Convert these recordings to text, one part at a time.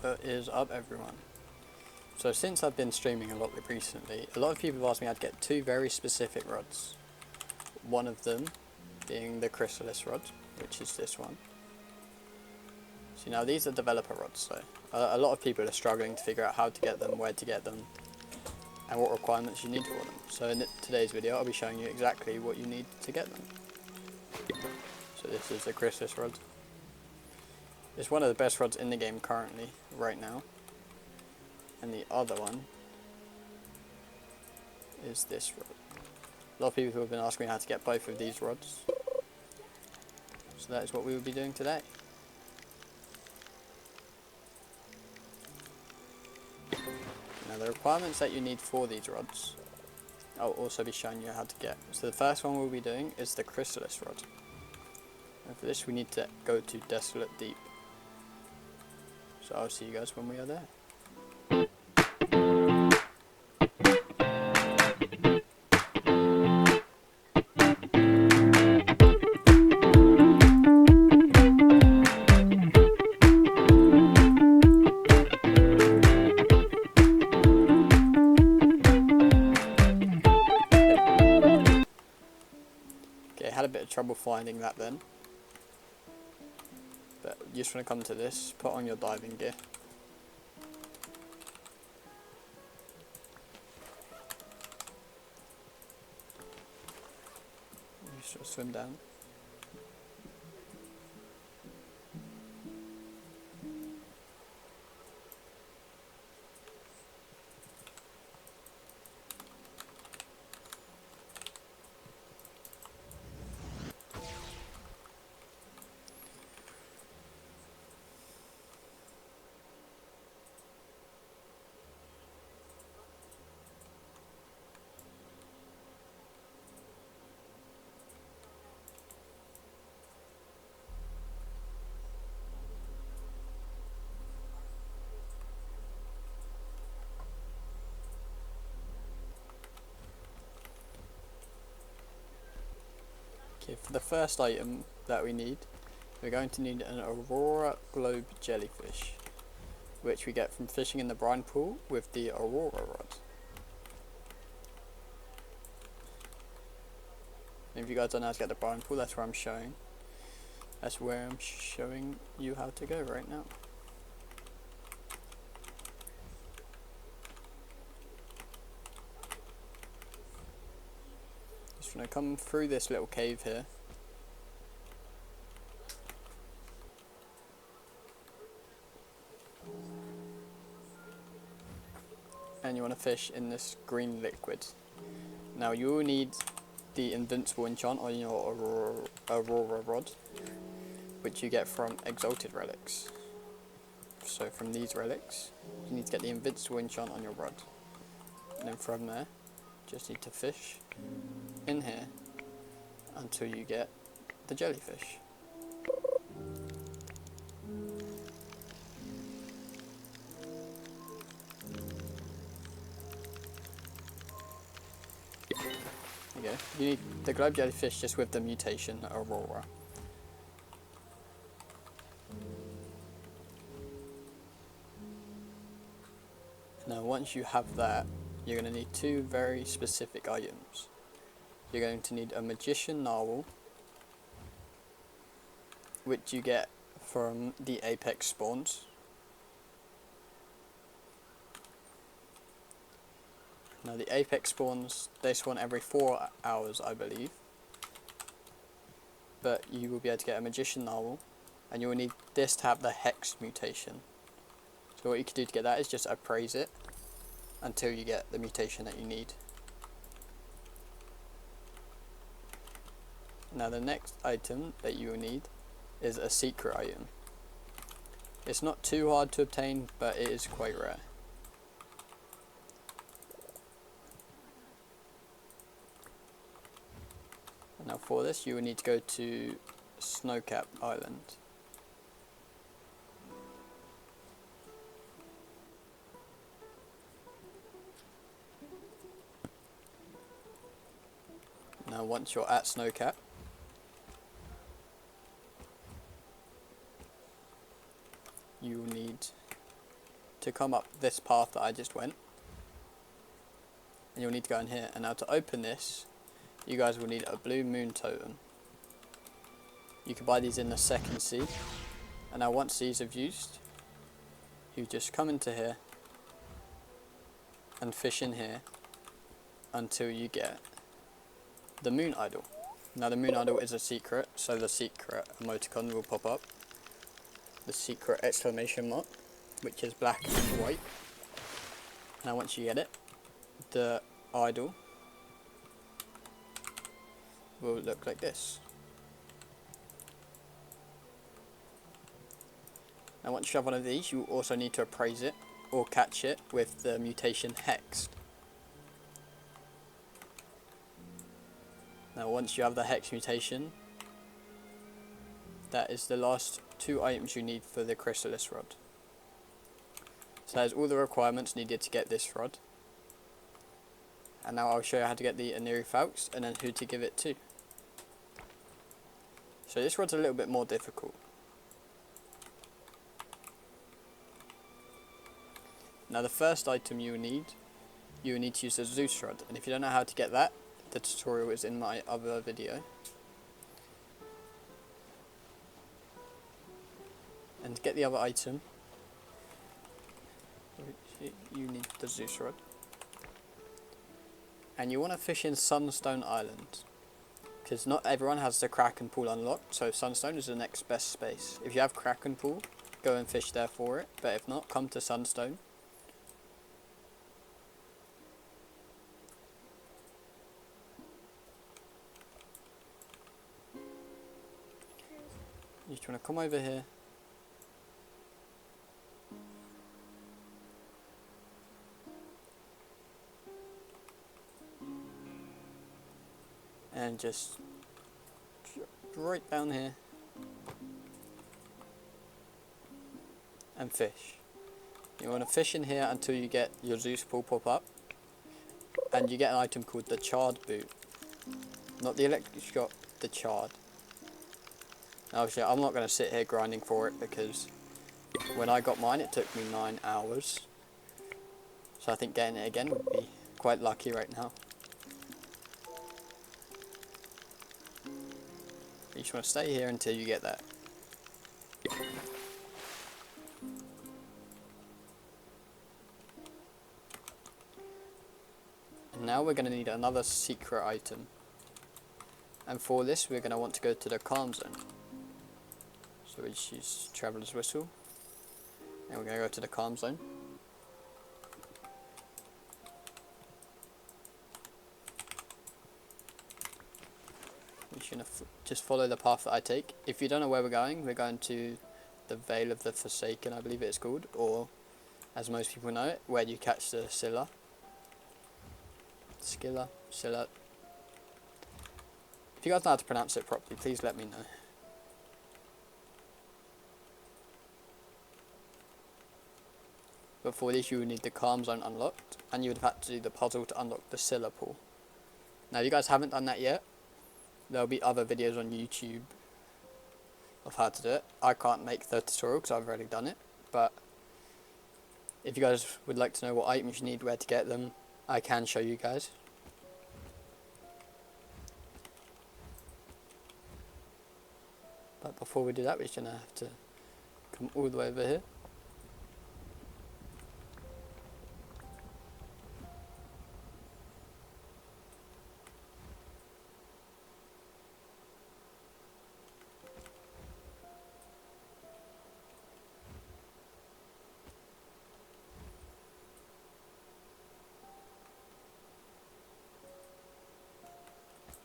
What is up, everyone? So since I've been streaming a lot recently, a lot of people have asked me how to get two very specific rods. One of them being the Crystallis rod, which is this one. So now these are developer rods, so a lot of people are struggling to figure out how to get them, where to get them, and what requirements you need for them. So in today's video I'll be showing you exactly what you need to get them. So this is the Crystallis rod. It's one of the best rods in the game currently, right now. And the other one is this rod. A lot of people have been asking me how to get both of these rods. So that is what we will be doing today. Now the requirements that you need for these rods, I'll also be showing you how to get. So the first one we'll be doing is the Crystallis rod. And for this we need to go to Desolate Deep. So I'll see you guys when we are there. Okay, I had a bit of trouble finding that then. But you just want to come to this, put on your diving gear. You should swim down. Okay, for the first item that we need, we're going to need an Aurora Globe jellyfish, which we get from fishing in the brine pool with the Aurora rod. And if you guys don't know how to get the brine pool, that's where I'm showing. That's where I'm showing you how to go right now. Just want to come through this little cave here. And you want to fish in this green liquid. Now you will need the invincible enchant on your Aurora rod, which you get from exalted relics. So from these relics, you need to get the invincible enchant on your rod. And then from there, just need to fish in here until you get the jellyfish. There you go. You need the globe jellyfish just with the mutation Aurora. Now once you have that, you're going to need two very specific items. You're going to need a magician narwhal, which you get from the apex spawns. Now the apex spawns, they spawn every 4 hours, I believe. But you will be able to get a magician narwhal, and you will need this to have the hex mutation. So what you can do to get that is just appraise it until you get the mutation that you need. Now the next item that you will need is a secret item. It's not too hard to obtain, but it is quite rare. Now for this you will need to go to Snowcap Island. Now once you're at Snowcap, you will need to come up this path that I just went, and you'll need to go in here. And now to open this, you guys will need a blue moon totem. You can buy these in the second sea, and now once these have used, you just come into here and fish in here until you get the moon idol. Now the moon idol is a secret, so the secret emoticon will pop up, the secret exclamation mark, which is black and white. Now once you get it, the idol will look like this. Now once you have one of these, you also need to appraise it or catch it with the mutation hexed. Now once you have the hex mutation, that is the last 2 items you need for the Crystallis rod. So that is all the requirements needed to get this rod. And now I'll show you how to get the Aneri FX and then who to give it to. So this rod's a little bit more difficult. Now the first item you will need to use the Zeus rod, and if you don't know how to get that, the tutorial is in my other video. And to get the other item, you need the Zeus rod. And you want to fish in Sunstone Island, because not everyone has the Kraken pool unlocked, so Sunstone is the next best space. If you have Kraken pool, go and fish there for it, but if not, come to Sunstone. You just want to come over here and just right down here and fish. You want to fish in here until you get your Zeus pool pop up, and you get an item called the charred boot. Not the electric shot, the charred. Obviously I'm not going to sit here grinding for it, because when I got mine it took me 9 hours. So I think getting it again would be quite lucky right now. You just want to stay here until you get that. And now we're going to need another secret item. And for this we're going to want to go to the calm zone. So we just use Traveler's Whistle, and we're going to go to the calm zone. We're just going to follow the path that I take. If you don't know where we're going to the Vale of the Forsaken, I believe it is called, or as most people know it, where you catch the Scylla. Scylla. If you guys know how to pronounce it properly, please let me know. But for this you would need the calm zone unlocked, and you would have had to do the puzzle to unlock the Scylla pool. Now if you guys haven't done that yet, there will be other videos on YouTube of how to do it. I can't make the tutorial because I've already done it, but if you guys would like to know what items you need, where to get them, I can show you guys. But before we do that, we're just going to have to come all the way over here.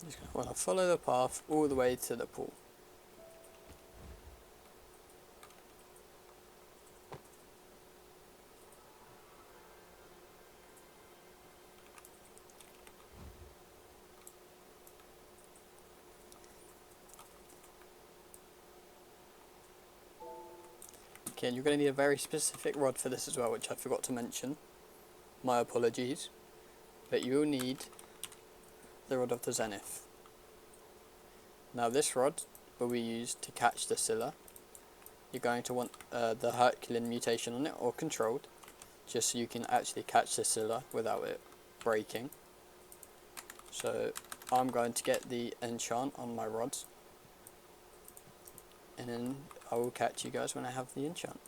Just going to want to follow the path all the way to the pool. Okay, and you're going to need a very specific rod for this as well, which I forgot to mention. My apologies. But you will need the Rod of the Zenith. Now this rod will be used to catch the Scylla, you're going to want the Herculean mutation on it, or controlled, just so you can actually catch the Scylla without it breaking. So I'm going to get the enchant on my rods, and then I will catch you guys when I have the enchant.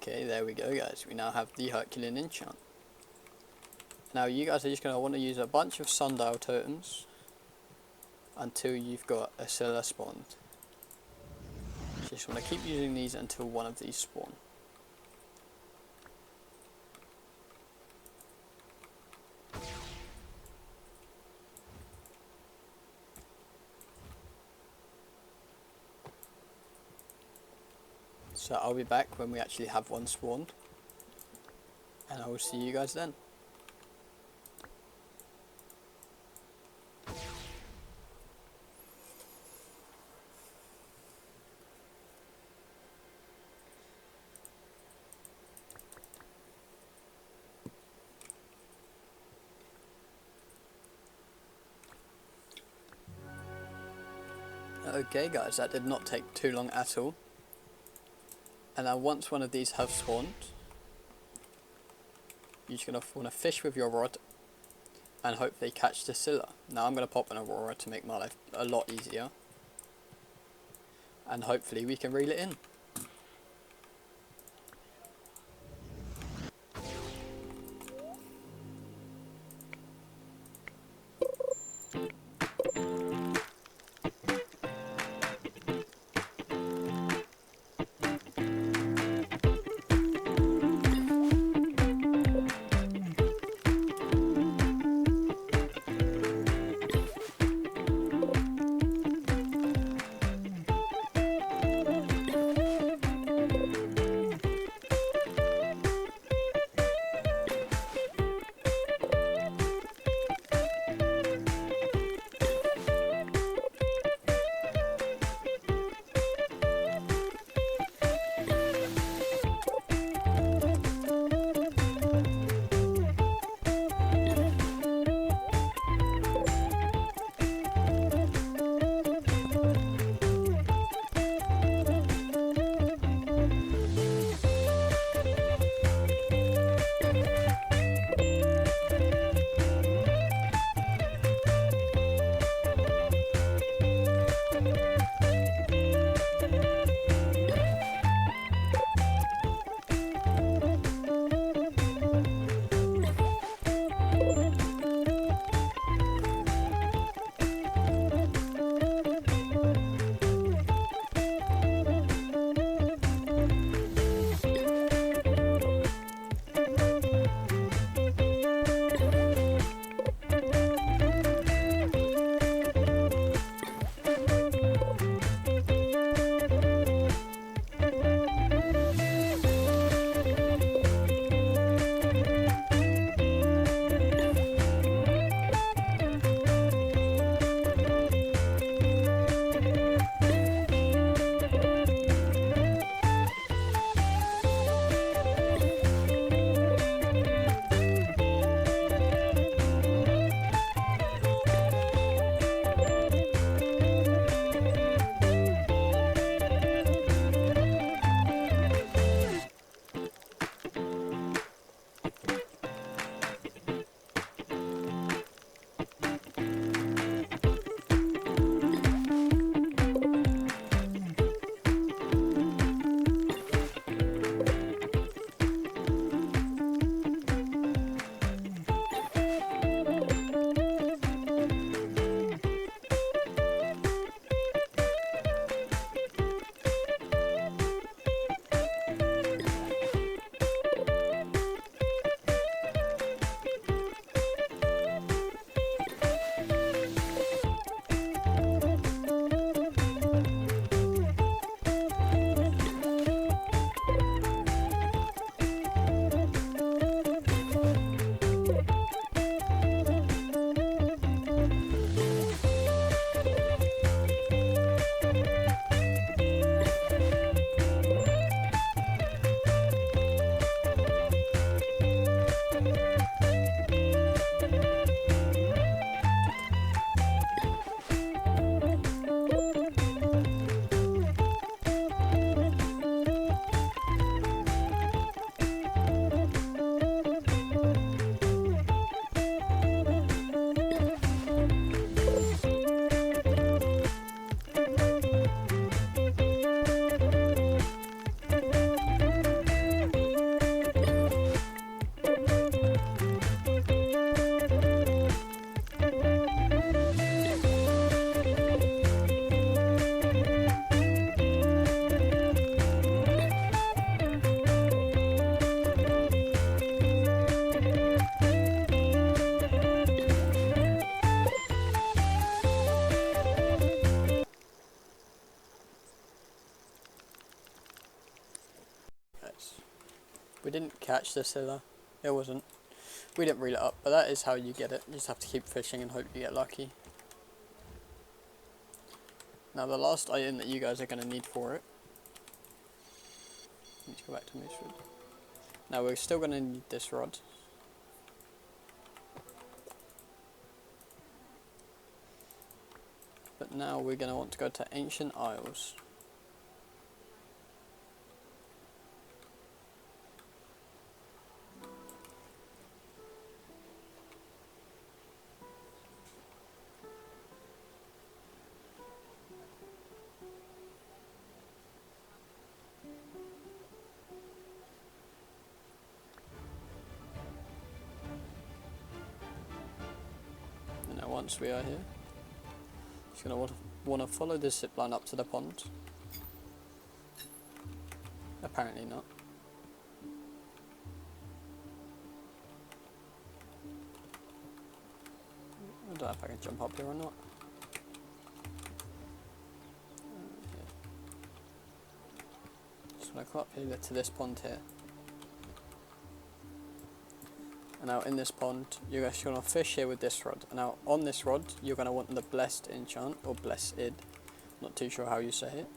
Okay, there we go guys, we now have the Herculean enchant. Now you guys are just going to want to use a bunch of sundial totems until you've got a Scylla spawned. Just want to keep using these until one of these spawn. So I'll be back when we actually have one spawned, and I will see you guys then. Okay guys, that did not take too long at all. And now once one of these have spawned, you're just going to want to fish with your rod and hopefully catch the Scylla. Now I'm going to pop an Aurora to make my life a lot easier, and hopefully we can reel it in. We didn't catch the Scylla. It wasn't. We didn't reel it up, but that is how you get it. You just have to keep fishing and hope you get lucky. Now the last item that you guys are going to need for it. Let's go back to Moosewood. Now we're still going to need this rod. But now we're going to want to go to Ancient Isles. And now once we are here, just going to want to follow this zip line up to the pond. Apparently not. I don't know if I can jump up here or not. Just want to come up here to this pond here. And now in this pond, you're just going to fish here with this rod. And now on this rod, you're going to want the Blessed enchant, or Blessed. Not too sure how you say it.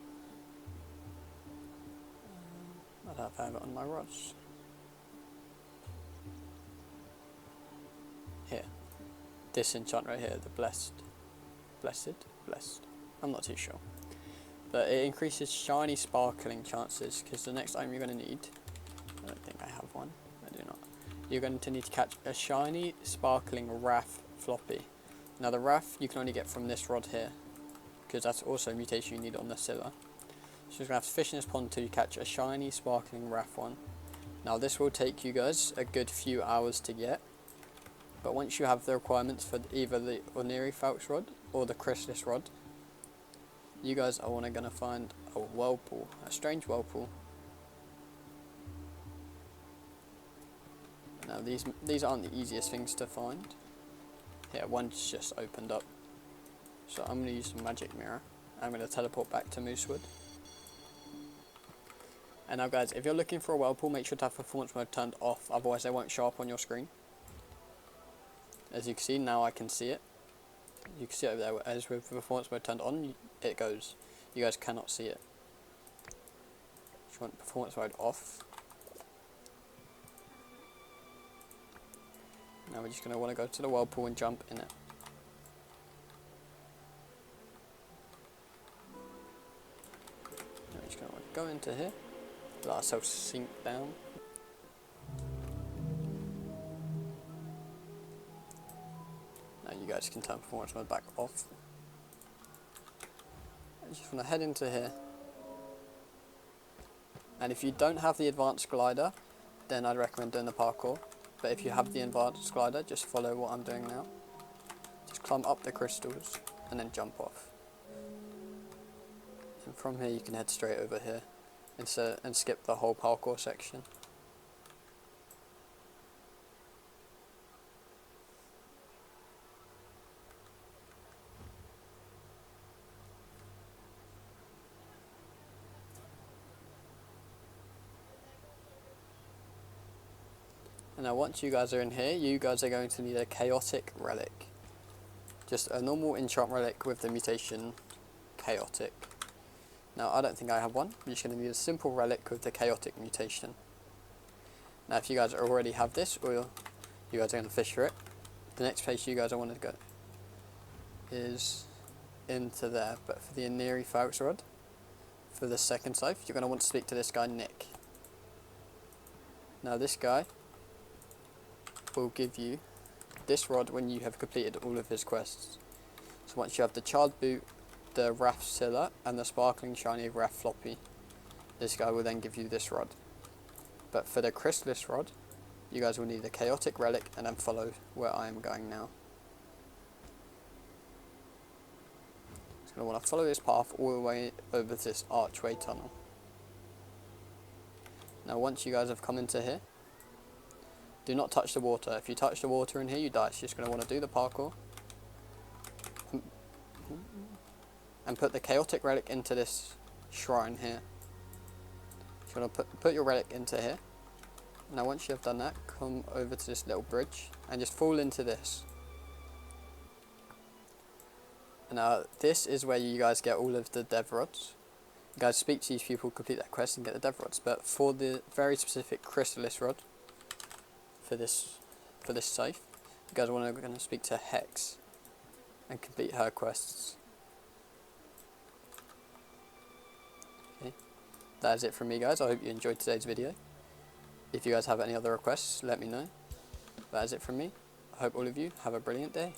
I don't know if I have it on my rods. Here. This enchant right here, the Blessed. Blessed? Blessed. I'm not too sure. But it increases shiny sparkling chances, because the next item you're going to need, I don't think I have one, I do not. You're going to need to catch a shiny sparkling Raff floppy. Now the Raff you can only get from this rod here, because that's also a mutation you need on the Scylla. So you're going to have to fish in this pond until you catch a shiny sparkling Raff one. Now this will take you guys a good few hours to get, but once you have the requirements for either the Onirifalx rod or the Crystallis rod, you guys are going to find a whirlpool, a strange whirlpool. Now these aren't the easiest things to find. Yeah, one's just opened up. So I'm going to use the magic mirror. I'm going to teleport back to Moosewood. And now guys, if you're looking for a whirlpool, make sure to have performance mode turned off, otherwise they won't show up on your screen. As you can see, now I can see it. You can see it over there, as with performance mode turned on, it goes. You guys cannot see it. If you want performance mode off. Now we're just going to want to go to the whirlpool and jump in it. Now we're just going to want to go into here, let ourselves sink down. Now you guys can turn performance mode back off. I just want to head into here. And if you don't have the advanced glider, then I'd recommend doing the parkour. But if you have the advanced glider, just follow what I'm doing now. Just climb up the crystals and then jump off. And from here you can head straight over here and skip the whole parkour section. And now once you guys are in here, you guys are going to need a chaotic relic. Just a normal enchant relic with the mutation chaotic. Now I don't think I have one, you're just going to need a simple relic with the chaotic mutation. Now if you guys already have this, or you guys are going to fish for it, the next place you guys want to go is into there. But for the Onirifalx rod, for the second scythe, you're going to want to speak to this guy Nick. Now this guy will give you this rod when you have completed all of his quests. So once you have the charred boot, the Raff Scylla and the sparkling shiny Raff floppy, this guy will then give you this rod. But for the Crystallis rod, you guys will need a chaotic relic and then follow where I am going now. So going to want to follow this path all the way over this archway tunnel. Now once you guys have come into here, do not touch the water. If you touch the water in here, you die. So you're just going to want to do the parkour. And put the chaotic relic into this shrine here. You're going to put your relic into here. Now once you have done that, come over to this little bridge and just fall into this. Now this is where you guys get all of the dev rods. You guys speak to these people, complete that quest and get the dev rods. But for the very specific Crystallis rod, for this safe, you guys want to speak to Hex and complete her quests. Okay. That is it from me, guys. I hope you enjoyed today's video. If you guys have any other requests, let me know. That is it from me. I hope all of you have a brilliant day.